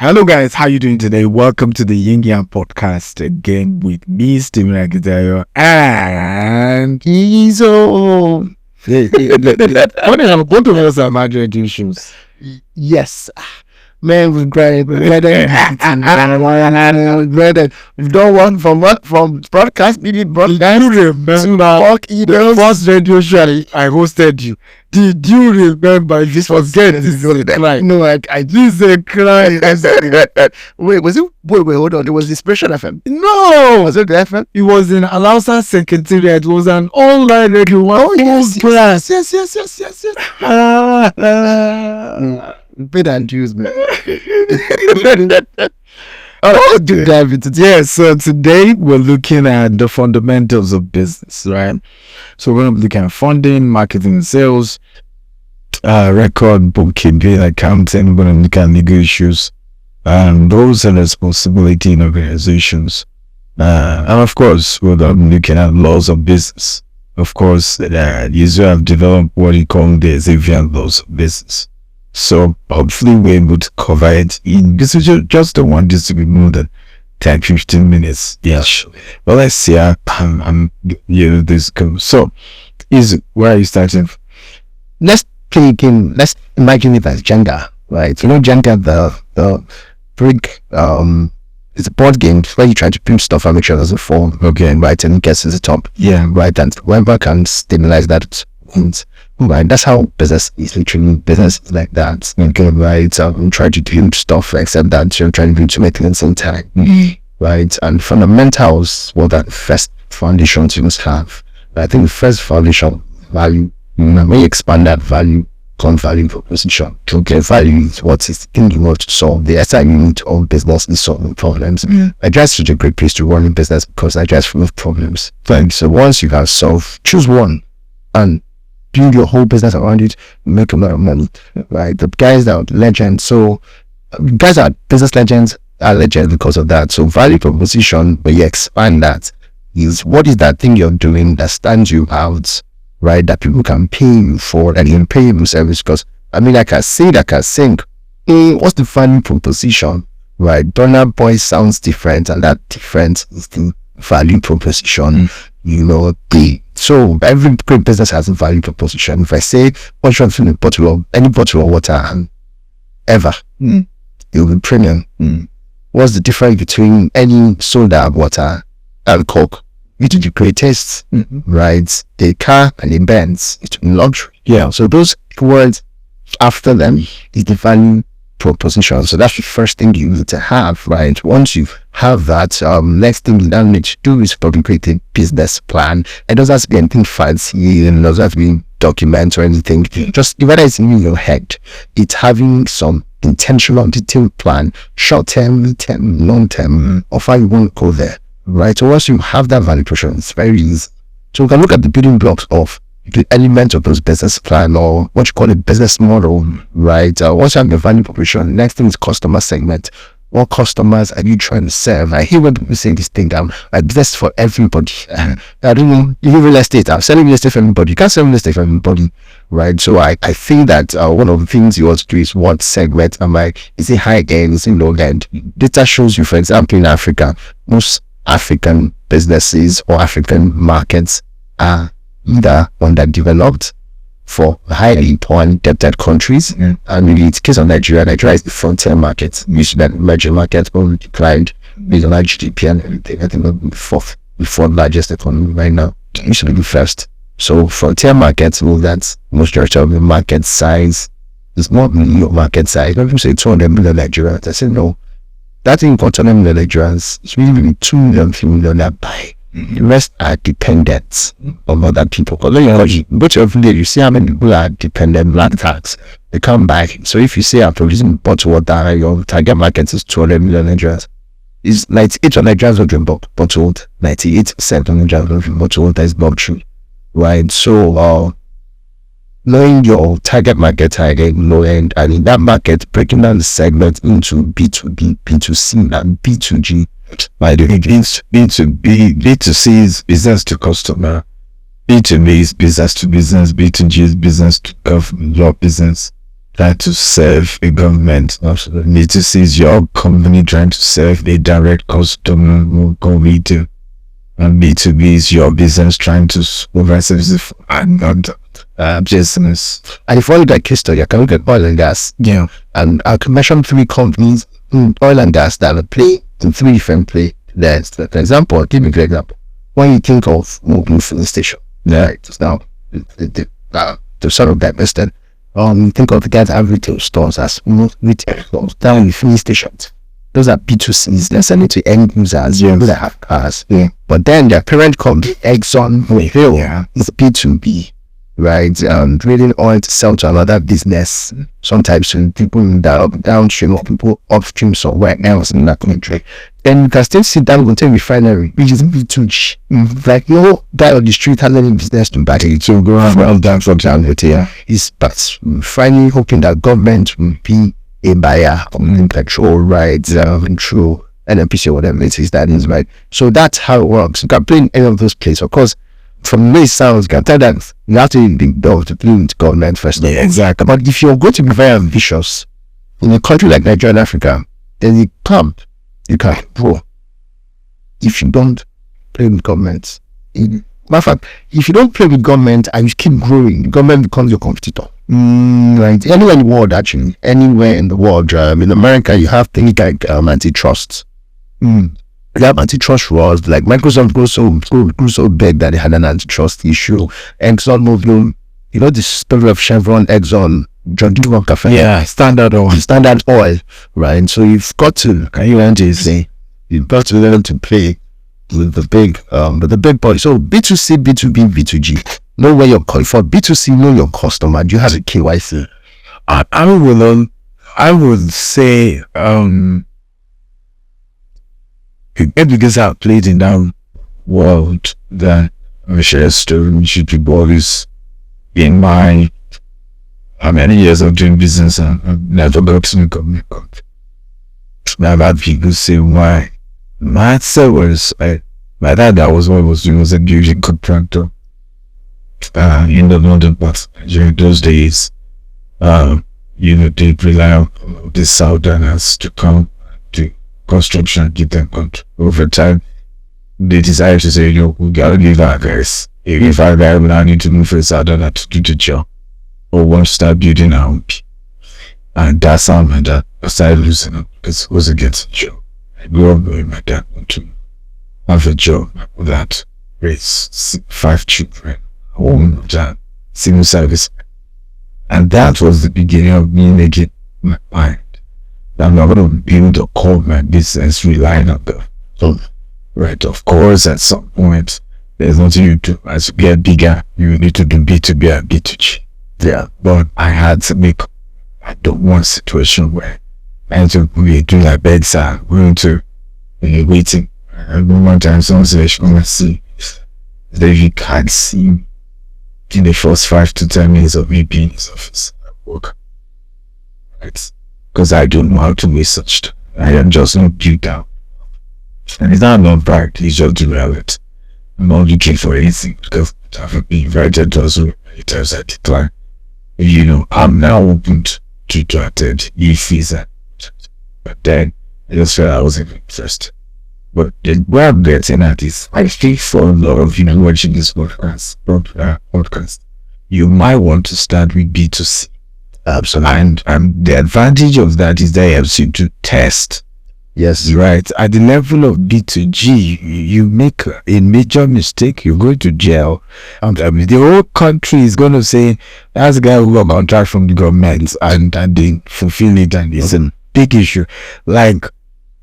Hello guys, how you doing today? Welcome to the Ying Yang Podcast again with me, Stephen Akintayo and Eizu. What are both of us are major issues? Yes. Man, we've done one from broadcast media broadcast to the first radio show I hosted you. Did you remember this? Forget this cry. No, I just said cry. Wait, hold on. It was Inspiration FM. No, Was it the FM? it was in Alausa Secretariat. It was an online radio. Oh, yes. Better and use me. Yes, so today we're looking at the fundamentals of business, right? So we're going to be looking at funding, marketing, and sales, record, bookkeeping, accounting. We're going to look at legal issues, roles and responsibility in organizations. And of course, we're going to be looking at laws of business. Of course, Eizu have developed what he called the Hexavia laws of business. So hopefully we're able to cover it in this is just the one, just to be more than 10-15 minutes. Yes. Well, let's see this goes. So where are you starting? Let's play a game. Let's imagine it as Jenga, right? You know Jenga, the brick, it's a board game where you try to build stuff and make sure there's a fall. Okay. Right, and it gets to the top. Yeah. Right, and whoever can stabilize that wins. Right, that's how business is. Literally, business is like that. Okay, right. I'm trying to do stuff except that you're trying to do too many things at the same time. Right, and fundamentals, what that first foundation you must have. I think the first foundation value. When you expand that value, value proposition. Okay, value is what is the thing you want to solve. The SI you need to own business is solving problems. Nigeria is such a great place to run a business because Nigeria is full of problems. Right. So once you have solved, choose one and build your whole business around it, make a lot of money, right? The guys that are legends, so guys that are business legends are legends because of that. So value proposition, when you expand that, is what is that thing you're doing that stands you out, right? That people can pay you for and even pay you service. Because I mean, I can sing, what's the value proposition, right? Burna Boy sounds different, and that difference is the value proposition. So every great business has a value proposition. If I say, what you want to fill any bottle of water ever, it will be premium. What's the difference between any soda water and Coke? It will be great tastes, right? The car and the Benz, it's luxury. Yeah. So those words after them is the value proposition. So that's the first thing you need to have, right? Once you have that, next thing you need to do is probably create a business plan. It doesn't have to be anything fancy, and it doesn't have to be document or anything. Just whether it's in your head, it's having some intentional, detailed plan, short term, mid term, long term, of how you want to go there, right? So once you have that value proposition, it's very easy. So we can look at the building blocks of the element of those business plan, or what you call a business model, right? Once you have the value proposition, next thing is customer segment. What customers are you trying to serve? I hear when people say this thing down, like business for everybody. I don't know, you do real estate, I'm selling real estate for everybody. You can't sell real estate for everybody, right? So I think that one of the things you want to do is what segment am I? Is it high end? Is it low end? Data shows you, for example, in Africa, most African businesses or African markets are either underdeveloped for highly poor and indebted countries, and maybe it's case of Nigeria is the frontier market. Usually that emerging market only declined with a large GDP and everything. I think the fourth largest economy right now. Usually the first. So frontier markets, well, that's most of the market size. It's not really your market size. When people say 200 million Nigerians, I say no. That thing for 200 million Nigerians, it's really 2 million, 3 million that buy. The rest are dependent on other people. Because you go to every day, you see how many people are dependent black tax. They come back. So if you say I'm producing bottled water, your target market is 200 million Nigerians. It's 98% of Nigerians don't drink bottled. 98% of Nigerians don't drink bottled water is not true, right? So knowing your target market, high end, low end, and in that market, breaking down the segment into B2B, B2C, and B2G. By the way, B2C is business to customer, B2B is business to business, B2G is business to government, law business, trying to serve a government. B2C is your company trying to serve a direct customer who go retail. And B2B is your business trying to provide services for another business. And if all that case study, I can look at oil and gas. Yeah. And I can mention 3 companies in oil and gas that play in 3 different play. There's, for example, give me an example. When you think of moving filling station, right? Now, to sort of divest it, think of the guys that have retail stores as retail stores down in filling stations. Those are B2Cs. They're selling to end users, people that have cars. Yeah. But then their parent company, Exxon Mobil, is B2B, right? Drilling oil to sell to another business, sometimes to people in the downstream or people upstream somewhere else in that country. Then you can still see Dangote Refinery, which is B2G. Like, no guy on the street has any business to back it. So go around down for Dangote. He's finally hoping that government will be a buyer of petrol, right? Through NNPC or whatever it is that is, right? So that's how it works. You can play in any of those places. Of course, from the way it sounds, you can tell that you have to be built to play with government first. Yeah, exactly. But if you're going to be very ambitious in a country like Nigeria and Africa, then you can grow. If you don't play with government, matter of fact, if you don't play with government and you keep growing, government becomes your competitor. Right. Anywhere in the world, actually, anywhere in the world. In America, you have things like antitrust. You have antitrust laws. Like Microsoft grew so big that they had an antitrust issue. Exxon Mobil, you know the story of Chevron, Exxon, John Cafe. Yeah, Standard Oil. Right. So you've got to. Can you learn to say? You've got to learn to play with the big boys. So B2C, B2B, B2G. Know where you're calling for. B2C, know your customer. Do you have a KYC? I would say because I've played in that world, that I share story should be always in my how many years of doing business and I've never got to government. I've had people say why my answer was my dad, that was what I was doing, was a building contractor in the London part. During those days, they rely on the Southerners to come to construction and give them contract. Over time, they decided to say, we gotta give our guys. If our guy will need to move for a Southerner to do the job, or want to start building our own. And that's how my dad started losing up, because it was against a job. I grew up with my dad want to have a job that raised 5 children, home job, civil service. And that was the beginning of me making my mind that I'm not going to build or call my business relying on the right. Of course, at some point, there's nothing you do. As you get bigger, you need to do B2B and B2G. Yeah, but I had to I don't want a situation where I had to be doing like bedside, going to waiting. I remember one time someone said, "Come and see." That you can't see me in the first 5 to 10 minutes of me being in his office at work. Right? Because I don't know how to research. I am just not built out. And it's not about pride, it's just the reality. I'm not looking for anything because I've been invited to also many times I decline. I'm now open to attend if it's that. But then I just felt I wasn't interested. But where I'm getting at is, I think for a lot of watching this podcast, you might want to start with B2C. Absolutely. And the advantage of that is that it helps you to test. Yes. Right. At the level of B2G, you make a major mistake, you go to jail. The whole country is going to say, that's a guy who got a contract from the government and they fulfill it, and it's a big issue. Like,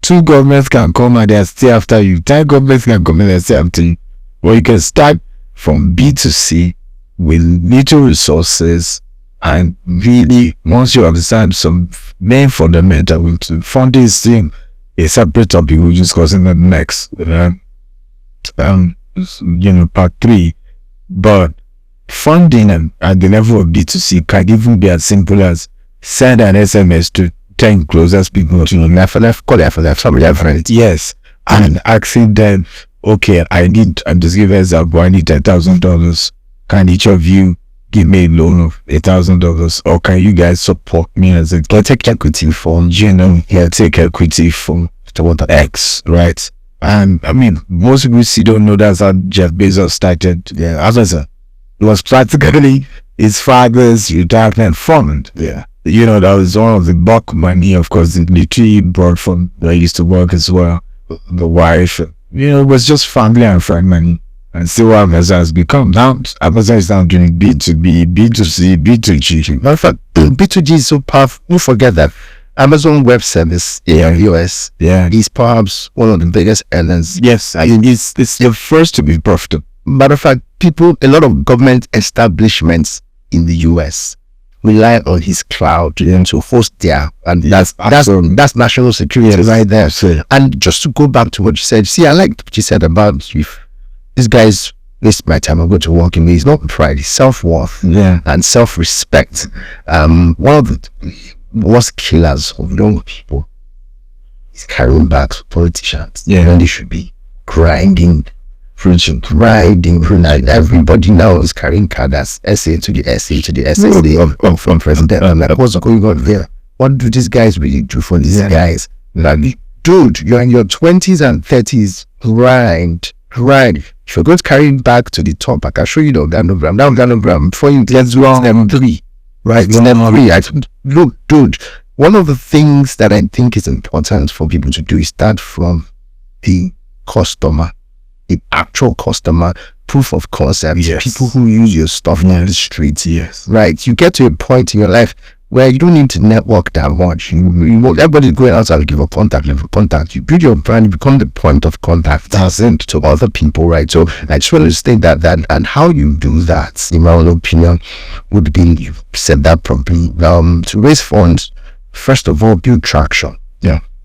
2 governments can come and they're still after you. 10 governments can come and they're still after you. Or you can start from B2C with little resources, and really, once you understand some main fundamental to fund this thing, a separate topic we'll discuss in the next part 3. But funding at the level of B2C can even be as simple as send an SMS to 10 closest people to your left, call left, some reference. Yes. And asking them, okay, I'm just giving example, I need $10,000. Can each of you give me a loan of $1,000, or can you guys support me as a take equity from take equity from X, right? And I mean, most people don't know that's how Jeff Bezos started. Yeah, as I said, it was practically his father's retirement fund. Yeah, that was one of the bulk money. Of course, the literally brought from where I used to work as well. The wife, it was just family and friend money. And see what Amazon has become. Now, Amazon is now doing B2B, B2C, B2G. Matter of fact, B2G is so powerful. Don't forget that Amazon Web Service in the US is perhaps one of the biggest earners. Yes, it's the first to be profitable. Matter of fact, a lot of government establishments in the US rely on his cloud to host their, and that's national security right there. So, and just to go back to what you said, I like what you said about if these guys waste my time, I go to work in me. It's not pride, it's self-worth and self-respect. One of the worst killers of young people is carrying back politicians when they should be grinding. Everybody now is carrying card as essay to the essay to the essay from president. I'm like, what's going on here? What do these guys really do for these guys? Like, dude, you're in your 20s and 30s, grind. If you're going to carry it back to the top, I can show you the organogram. That organogram, before you get to step 3, right? Step 3, look, dude, one of the things that I think is important for people to do is start from the customer, the actual customer, proof of concept, people who use your stuff in the streets. Right? You get to a point in your life where you don't need to network that much. Everybody's going out and give a contact. You build your brand, you become the point of contact to other people, right? So I just want to state that and how you do that, in my own opinion, would be, you said that properly, to raise funds, first of all, build traction.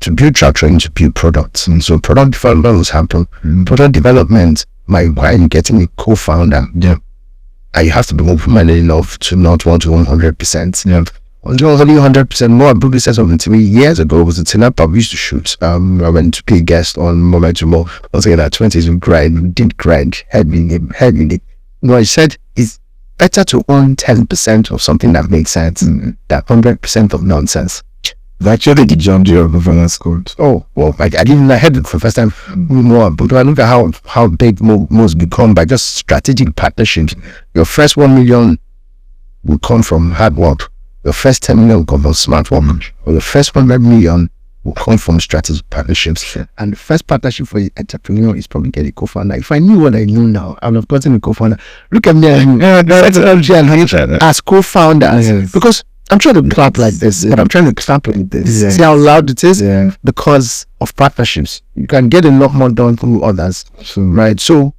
To build traction, to build products. And so product development was happen. Product development might require you getting a co-founder. And you have to be open-minded enough to not want to 100%. Only 100% more. I probably said something to me years ago. It was a tinapa we used to shoot. I went to be a guest on Moment to More. I was in our 20s, we did grind heavily. I said it's better to own 10% of something that makes sense than 100% of nonsense. Actually, the jump your performance code. Oh, well, I heard it for the first time more, but I look at how big most become by just strategic partnerships. Your first 1 million will come from hard work. Your first 10 million will come from smart work. Or the first 100 million will come from strategic partnerships. And the first partnership for the entrepreneur is probably get a co-founder. If I knew what I knew now, I would have gotten a co-founder. Look at me as co-founder. Because I'm trying to clap like this, but I'm trying to clap like this. See how loud it is? Because of partnerships. You can get a lot more done through others. Right? So,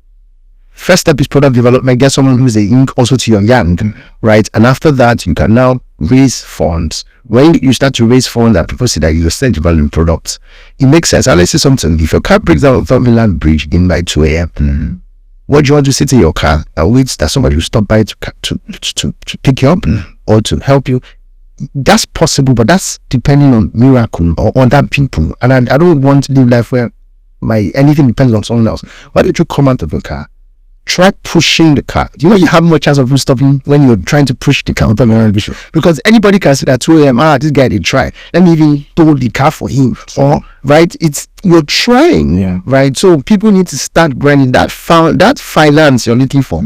first step is product development. Get someone who's a ink also to your yang. Right? And after that, you can now raise funds. When you start to raise funds and people see that you're still developing products, it makes sense. And let's say something. If your car breaks down on Third Bridge in by 2 a.m., what do you want to sit in your car and wait that somebody will stop by to pick you up or to help you? That's possible, but that's depending on miracle or other people. And I don't want to live life where anything depends on someone else. Why don't you come out of the car? Try pushing the car. You have more chance of stopping when you're trying to push the car. Because anybody can say at 2 a.m., this guy did try. Let me even tow the car for him. Or, right, you're trying, right? So people need to start grinding that finance you're looking for.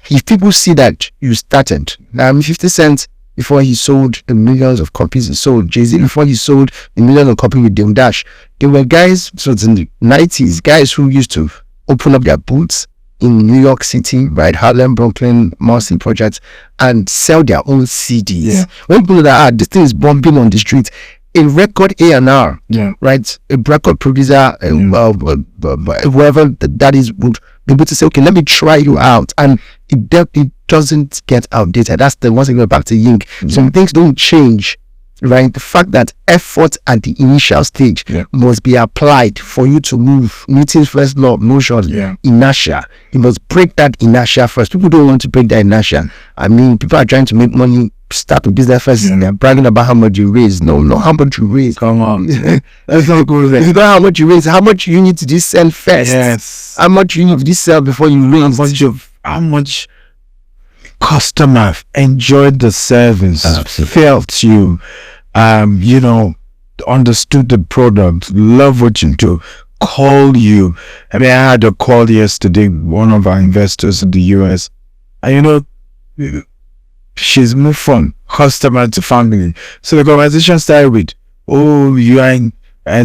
If people see that you started, 50 Cent, before he sold the millions of copies he sold, Jay-Z before he sold the millions of copies with Dame Dash, there were guys, so it's in the 90s, guys who used to open up their booths in New York City, right, Harlem, Brooklyn, Marcy projects, and sell their own CDs. When people know that this thing is bumping on the street, a record A&R, right, a record producer, whoever that is, would be able to say, okay, let me try you out, and it doesn't get outdated. That's the one thing back to Ying. Some things don't change, right? The fact that effort at the initial stage must be applied for you to move. Newton's first law of motion, inertia. You must break that inertia first. People don't want to break that inertia. I mean, people are trying to make money, start a business first, and they're bragging about how much you raise. No, not how much you raise. Come on. That's not good. It's not how much you raise, how much you need to just sell first. How much you need to just sell before you raise. How much customer enjoyed the service, Absolutely. felt you, understood the product, love what you do, call you. I mean, I had a call yesterday, one of our investors in the US, and she's moved from customer to family. So the conversation started with, "Oh, you are in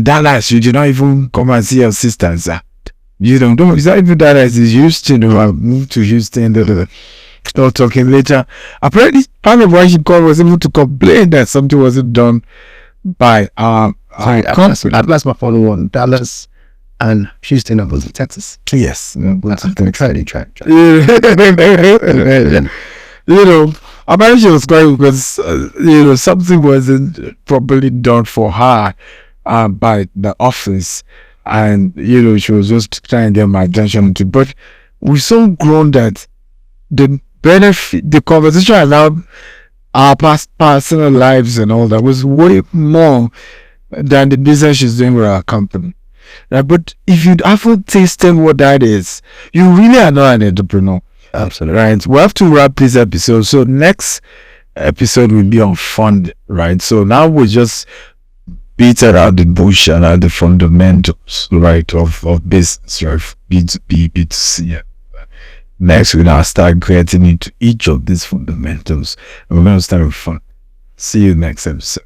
Dallas. You did not even come and see your sisters. Don't. It's not even Dallas. It's Houston. I moved to Houston." Start talking later. Apparently, part of why she called was able to complain that something wasn't done by Sorry, that's my follow on Dallas and Houston, opposite Texas. Yes. Try. Apparently she was crying because something wasn't properly done for her by the office, and she was just trying to get my attention to. But we so grown that the benefit, the conversation around our personal lives and all that was way more than the business she's doing with our company. Right? But if you haven't tasted what that is, you really are not an entrepreneur. Absolutely. Right. We have to wrap this episode. So next episode will be on fund, right? So now we just beat around the bush and the fundamentals, right, of business, right? B2B, B2C. Yeah. Next, we're gonna start getting into each of these fundamentals. And we're gonna start with fun. See you next episode.